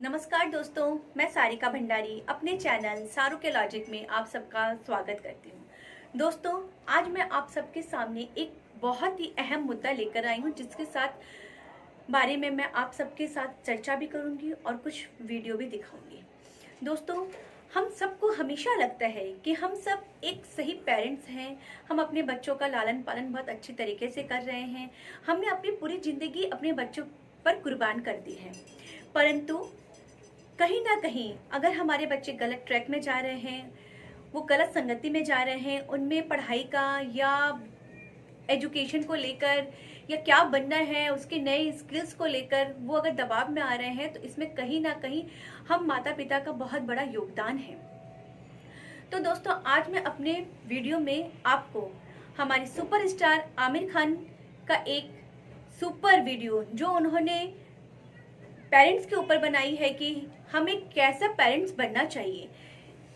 नमस्कार दोस्तों, मैं सारिका भंडारी अपने चैनल सारू के लॉजिक में आप सबका स्वागत करती हूँ। दोस्तों, आज मैं आप सबके सामने एक बहुत ही अहम मुद्दा लेकर आई हूँ, जिसके साथ बारे में मैं आप सबके साथ चर्चा भी करूँगी और कुछ वीडियो भी दिखाऊंगी। दोस्तों, हम सबको हमेशा लगता है कि हम सब एक सही पेरेंट्स हैं, हम अपने बच्चों का लालन पालन बहुत अच्छे तरीके से कर रहे हैं, हमने अपनी पूरी ज़िंदगी अपने बच्चों पर कुर्बान कर दी है। परंतु कहीं ना कहीं अगर हमारे बच्चे गलत ट्रैक में जा रहे हैं, वो गलत संगति में जा रहे हैं, उनमें पढ़ाई का या एजुकेशन को लेकर या क्या बनना है उसके नए स्किल्स को लेकर वो अगर दबाव में आ रहे हैं, तो इसमें कहीं ना कहीं हम माता पिता का बहुत बड़ा योगदान है। तो दोस्तों, आज मैं अपने वीडियो में आपको हमारे सुपरस्टार आमिर खान का एक सुपर वीडियो जो उन्होंने पेरेंट्स के ऊपर बनाई है कि हमें कैसा पेरेंट्स बनना चाहिए,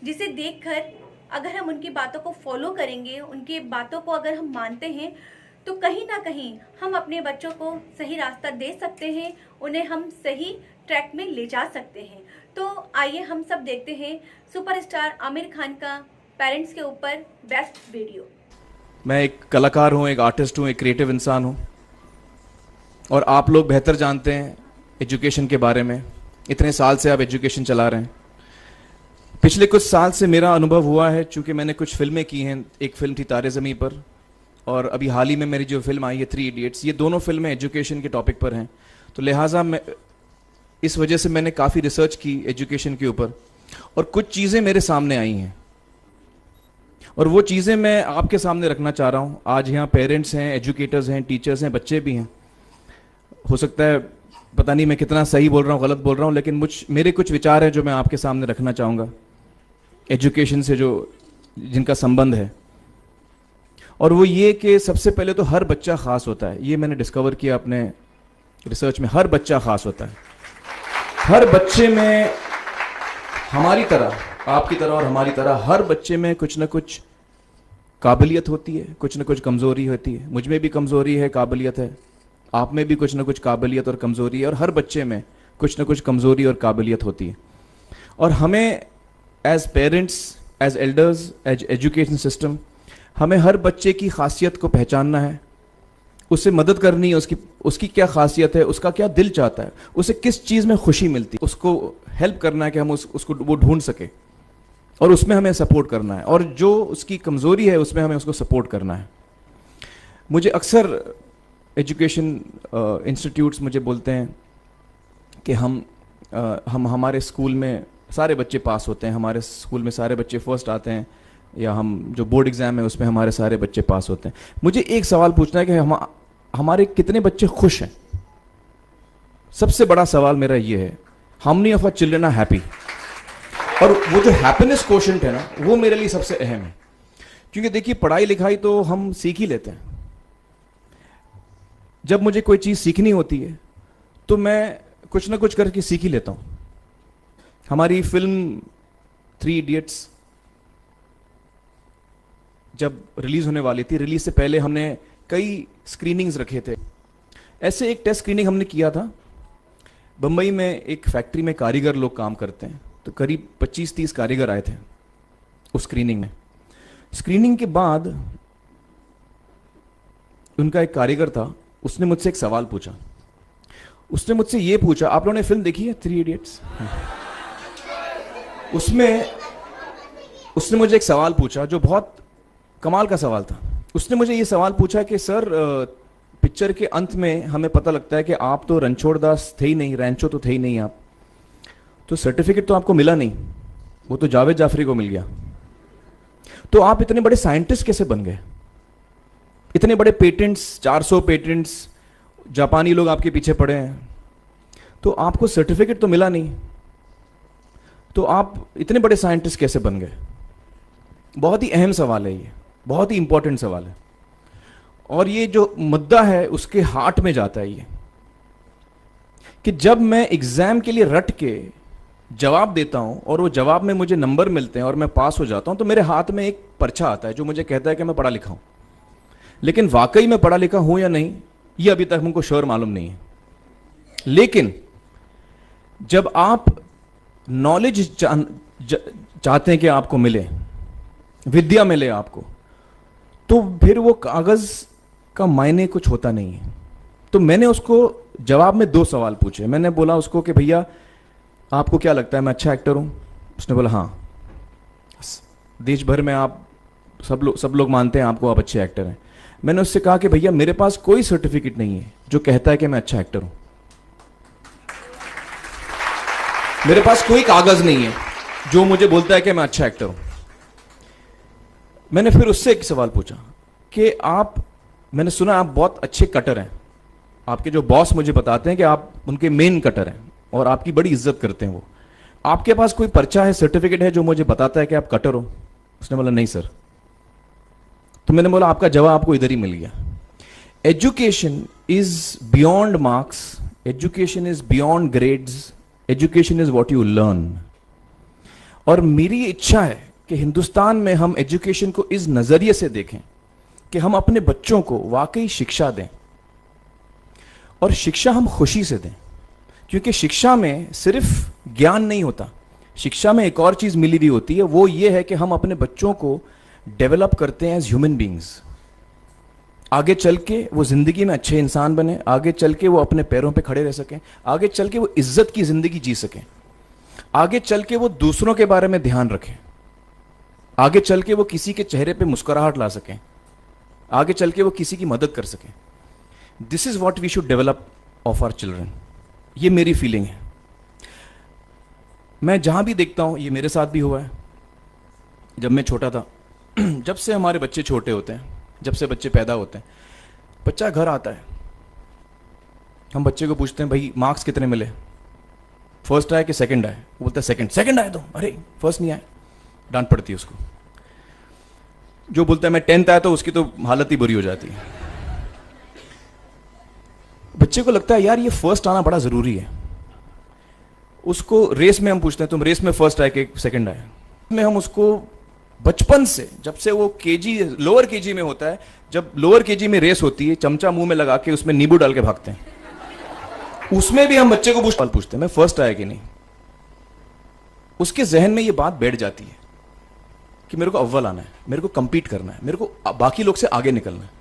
जिसे देखकर अगर हम उनकी बातों को फॉलो करेंगे, उनकी बातों को अगर हम मानते हैं, तो कहीं ना कहीं हम अपने बच्चों को सही रास्ता दे सकते हैं, उन्हें हम सही ट्रैक में ले जा सकते हैं। तो आइए हम सब देखते हैं सुपरस्टार आमिर खान का पेरेंट्स के ऊपर बेस्ट वीडियो। मैं एक कलाकार हूँ, एक आर्टिस्ट हूँ, एक क्रिएटिव इंसान हूँ, और आप लोग बेहतर जानते हैं एजुकेशन के बारे में। इतने साल से आप एजुकेशन चला रहे हैं। पिछले कुछ साल से मेरा अनुभव हुआ है, चूंकि मैंने कुछ फिल्में की हैं। एक फिल्म थी तारे ज़मीं पर, और अभी हाल ही में मेरी जो फिल्म आई है 3 इडियट्स, ये दोनों फिल्में एजुकेशन के टॉपिक पर हैं। तो लिहाजा मैं इस वजह से मैंने काफ़ी रिसर्च की एजुकेशन के ऊपर, और कुछ चीज़ें मेरे सामने आई हैं, और वो चीज़ें मैं आपके सामने रखना चाह रहा हूँ। आज यहाँ पेरेंट्स हैं, एजुकेटर्स हैं, टीचर्स हैं, बच्चे भी हैं। हो सकता है पता नहीं मैं कितना सही बोल रहा हूँ, गलत बोल रहा हूँ, लेकिन मेरे कुछ विचार हैं जो मैं आपके सामने रखना चाहूँगा एजुकेशन से जो जिनका संबंध है। और वो ये कि सबसे पहले तो हर बच्चा ख़ास होता है। ये मैंने डिस्कवर किया अपने रिसर्च में। हर बच्चा ख़ास होता है। हर बच्चे में, हमारी तरह, आपकी तरह और हमारी तरह, हर बच्चे में कुछ ना कुछ काबिलियत होती है, कुछ ना कुछ कमज़ोरी होती है। मुझ में भी कमज़ोरी है, काबिलियत है। आप में भी कुछ ना कुछ काबिलियत और कमज़ोरी है, और हर बच्चे में कुछ ना कुछ कमज़ोरी और काबिलियत होती है। और हमें as parents, as elders, as education system, हमें हर बच्चे की खासियत को पहचानना है, उससे मदद करनी है। उसकी क्या खासियत है, उसका क्या दिल चाहता है, उसे किस चीज़ में खुशी मिलती है, उसको हेल्प करना है कि हम उसको वो ढूंढ सके, और उसमें हमें सपोर्ट करना है। और जो उसकी कमज़ोरी है उसमें हमें उसको सपोर्ट करना है। मुझे अक्सर एजुकेशन इंस्टीट्यूट्स मुझे बोलते हैं कि हम हमारे स्कूल में सारे बच्चे पास होते हैं, हमारे स्कूल में सारे बच्चे फर्स्ट आते हैं, या हम जो बोर्ड एग्ज़ाम है उसमें हमारे सारे बच्चे पास होते हैं। मुझे एक सवाल पूछना है कि हमारे कितने बच्चे खुश हैं। सबसे बड़ा सवाल मेरा ये है, how many of our children are happy. और वो जो हैप्पीनेस कोशेंट है ना, वो मेरे लिए सबसे अहम है। क्योंकि देखिए, पढ़ाई लिखाई तो हम सीख ही लेते हैं। जब मुझे कोई चीज़ सीखनी होती है तो मैं कुछ ना कुछ करके सीख ही लेता हूँ। हमारी फिल्म 3 इडियट्स जब रिलीज होने वाली थी, रिलीज से पहले हमने कई स्क्रीनिंग्स रखे थे। ऐसे एक टेस्ट स्क्रीनिंग हमने किया था बम्बई में। एक फैक्ट्री में कारीगर लोग काम करते हैं, तो करीब 25-30 कारीगर आए थे उस स्क्रीनिंग में। स्क्रीनिंग के बाद उनका एक कारीगर था, उसने मुझसे एक सवाल पूछा। उसने मुझसे ये पूछा, आप लोगों ने फिल्म देखी है 3 इडियट्स? उसमें उसने मुझे एक सवाल पूछा जो बहुत कमाल का सवाल था। उसने मुझे ये सवाल पूछा कि सर, पिक्चर के अंत में हमें पता लगता है कि आप तो रणछोड़ दास थे ही नहीं, रैंचो तो थे ही नहीं आप, तो सर्टिफिकेट तो आपको मिला नहीं, वो तो जावेद जाफरी को मिल गया। तो आप इतने बड़े साइंटिस्ट कैसे बन गए? इतने बड़े पेटेंट्स, 400 पेटेंट्स, जापानी लोग आपके पीछे पड़े हैं, तो आपको सर्टिफिकेट तो मिला नहीं, तो आप इतने बड़े साइंटिस्ट कैसे बन गए? बहुत ही अहम सवाल है ये, बहुत ही इंपॉर्टेंट सवाल है। और ये जो मुद्दा है उसके हार्ट में जाता है ये, कि जब मैं एग्जाम के लिए रट के जवाब देता हूं और वो जवाब में मुझे नंबर मिलते हैं और मैं पास हो जाता हूं, तो मेरे हाथ में एक पर्चा आता है जो मुझे कहता है कि मैं पढ़ा लिखा हूं। लेकिन वाकई में पढ़ा लिखा हूं या नहीं, ये अभी तक हमको श्योर मालूम नहीं है। लेकिन जब आप नॉलेज चाहते हैं कि आपको मिले, विद्या मिले आपको, तो फिर वो कागज का मायने कुछ होता नहीं है। तो मैंने उसको जवाब में 2 सवाल पूछे। मैंने बोला उसको कि भैया आपको क्या लगता है मैं अच्छा एक्टर हूं? उसने बोला हाँ। देश भर में आप सब लोग मानते हैं आपको, आप अच्छे एक्टर हैं। मैंने उससे कहा कि भैया मेरे पास कोई सर्टिफिकेट नहीं है जो कहता है कि मैं अच्छा एक्टर हूं। मेरे पास कोई कागज नहीं है जो मुझे बोलता है कि मैं अच्छा एक्टर हूं। मैंने फिर उससे एक सवाल पूछा कि मैंने सुना आप बहुत अच्छे कटर हैं, आपके जो बॉस मुझे बताते हैं कि आप उनके मेन कटर हैं और आपकी बड़ी इज्जत करते हैं वो, आपके पास कोई पर्चा है, सर्टिफिकेट है जो मुझे बताता है कि आप कटर हो? उसने बोला नहीं सर। तो मैंने बोला आपका जवाब आपको इधर ही मिल गया। Education is beyond marks, education is beyond grades, education is what you learn. और मेरी इच्छा है कि हिंदुस्तान में हम एजुकेशन को इस नजरिए से देखें कि हम अपने बच्चों को वाकई शिक्षा दें, और शिक्षा हम खुशी से दें। क्योंकि शिक्षा में सिर्फ ज्ञान नहीं होता, शिक्षा में एक और चीज मिली हुई होती है, वो ये है कि हम अपने बच्चों को डेवलप करते हैं एज ह्यूमन बींग्स। आगे चल के वो जिंदगी में अच्छे इंसान बने, आगे चल के वो अपने पैरों पे खड़े रह सकें, आगे चल के वो इज्जत की जिंदगी जी सकें, आगे चल के वो दूसरों के बारे में ध्यान रखें, आगे चल के वो किसी के चेहरे पे मुस्कुराहट ला सकें, आगे चल के वो किसी की मदद कर सकें। This is what we should develop of our children. ये मेरी फीलिंग है। मैं जहां भी देखता हूं, ये मेरे साथ भी हुआ है जब मैं छोटा था। जब से हमारे बच्चे छोटे होते हैं, जब से बच्चे पैदा होते हैं, बच्चा घर आता है, हम बच्चे को पूछते हैं भाई मार्क्स कितने मिले, फर्स्ट आए कि सेकंड आए? वो बोलता है सेकंड। सेकंड आए तो अरे फर्स्ट नहीं आए, डांट पड़ती है उसको। जो बोलता है मैं 10th आया तो उसकी तो हालत ही बुरी हो जाती है। बच्चे को लगता है यार ये फर्स्ट आना बड़ा जरूरी है। उसको रेस में हम पूछते हैं तुम रेस में फर्स्ट आए कि सेकंड आए? में हम उसको बचपन से, जब से वो लोअर केजी में होता है, जब लोअर केजी में रेस होती है, चमचा मुंह में लगा के उसमें नींबू डाल के भागते हैं, उसमें भी हम बच्चे को पूछते हैं मैं फर्स्ट आया कि नहीं। उसके जहन में ये बात बैठ जाती है कि मेरे को अव्वल आना है, मेरे को कंपीट करना है, मेरे को बाकी लोग से आगे निकलना है।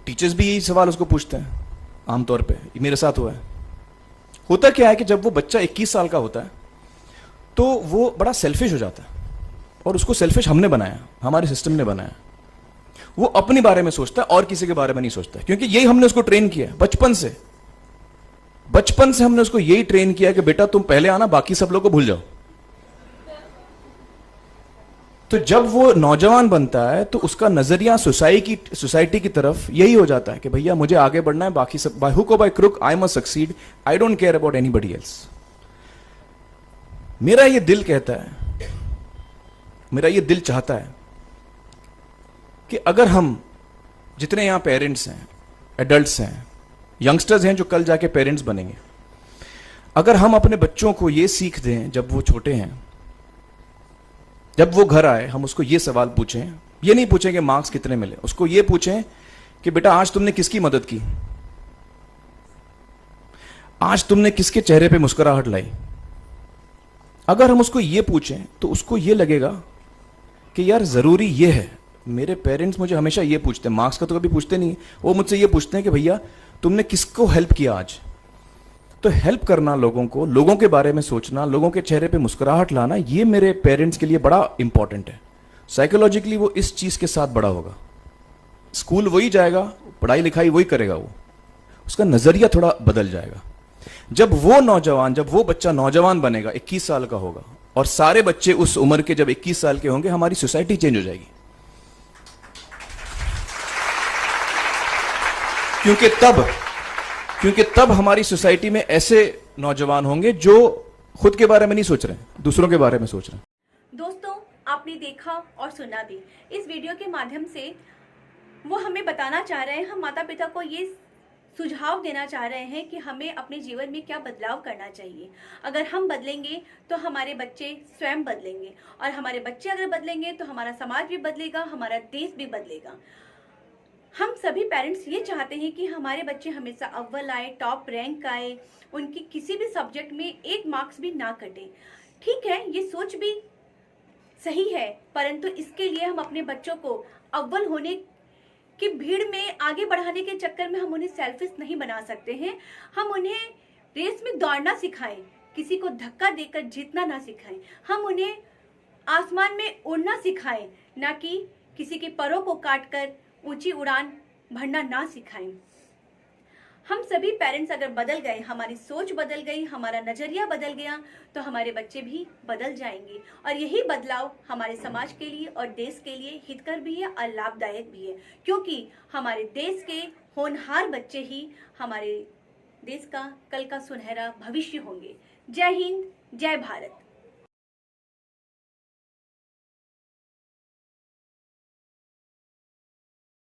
टीचर्स भी यही सवाल उसको पूछते हैं आमतौर पे, मेरे साथ हुआ है। होता क्या है कि जब वो बच्चा 21 साल का होता है तो वो बड़ा सेल्फिश हो जाता है, और उसको सेल्फिश हमने बनाया, हमारे सिस्टम ने बनाया। वो अपने बारे में सोचता है और किसी के बारे में नहीं सोचता, क्योंकि यही हमने उसको ट्रेन किया बचपन से। बचपन से हमने उसको यही ट्रेन किया कि बेटा तुम पहले आना, बाकी सब लोग को भूल जाओ। तो जब वो नौजवान बनता है तो उसका नजरिया सोसाइटी की तरफ यही हो जाता है कि भैया मुझे आगे बढ़ना है, बाकी सब बाय हुक और by crook I must succeed, I don't care about anybody else. मेरा ये दिल कहता है, मेरा ये दिल चाहता है कि अगर हम जितने यहां पेरेंट्स हैं, एडल्ट्स हैं, यंगस्टर्स हैं जो कल जाके पेरेंट्स बनेंगे, अगर हम अपने बच्चों को ये सीख दें जब वो छोटे हैं, जब वो घर आए हम उसको ये सवाल पूछें, ये नहीं पूछें कि मार्क्स कितने मिले, उसको ये पूछें कि बेटा आज तुमने किसकी मदद की, आज तुमने किसके चेहरे पे मुस्कुराहट लाई। अगर हम उसको ये पूछें तो उसको ये लगेगा कि यार जरूरी ये है, मेरे पेरेंट्स मुझे हमेशा ये पूछते हैं, मार्क्स का तो कभी पूछते नहीं, वो मुझसे ये पूछते हैं कि भैया तुमने किसको हेल्प किया आज। तो हेल्प करना लोगों को, लोगों के बारे में सोचना, लोगों के चेहरे पे मुस्कुराहट लाना, ये मेरे पेरेंट्स के लिए बड़ा इंपॉर्टेंट है। साइकोलॉजिकली वो इस चीज के साथ बड़ा होगा, स्कूल वही जाएगा, पढ़ाई लिखाई वही करेगा, वो उसका नजरिया थोड़ा बदल जाएगा। जब वो बच्चा नौजवान बनेगा, 21 साल का होगा, और सारे बच्चे उस उम्र के जब 21 साल के होंगे, हमारी सोसाइटी चेंज हो जाएगी। क्योंकि तब हमारी सोसाइटी में ऐसे नौजवान होंगे जो खुद के बारे में नहीं सोच रहे, दूसरों के बारे में सोच रहे हैं। दोस्तों, आपने देखा और सुना भी। इस वीडियो के माध्यम से वो हमें बताना चाह रहे हैं, हम माता पिता को ये सुझाव देना चाह रहे हैं कि हमें अपने जीवन में क्या बदलाव करना चाहिए। अगर हम बदलेंगे तो हमारे बच्चे स्वयं बदलेंगे, और हमारे बच्चे अगर बदलेंगे तो हमारा समाज भी बदलेगा, हमारा देश भी बदलेगा। हम सभी पेरेंट्स ये चाहते हैं कि हमारे बच्चे हमेशा अव्वल आए, टॉप रैंक आए, उनकी किसी भी सब्जेक्ट में एक मार्क्स भी ना कटे। ठीक है, ये सोच भी सही है, परंतु इसके लिए हम अपने बच्चों को अव्वल होने की भीड़ में आगे बढ़ाने के चक्कर में हम उन्हें सेल्फिश नहीं बना सकते हैं। हम उन्हें रेस में दौड़ना सिखाएं, किसी को धक्का देकर जीतना ना सिखाएं। हम उन्हें आसमान में उड़ना सिखाएं, ना कि किसी के परों को काटकर ऊंची उड़ान भरना ना सिखाएं। हम सभी पेरेंट्स अगर बदल गए, हमारी सोच बदल गई, हमारा नजरिया बदल गया, तो हमारे बच्चे भी बदल जाएंगे। और यही बदलाव हमारे समाज के लिए और देश के लिए हितकर भी है और लाभदायक भी है, क्योंकि हमारे देश के होनहार बच्चे ही हमारे देश का कल का सुनहरा भविष्य होंगे। जय हिंद, जय भारत।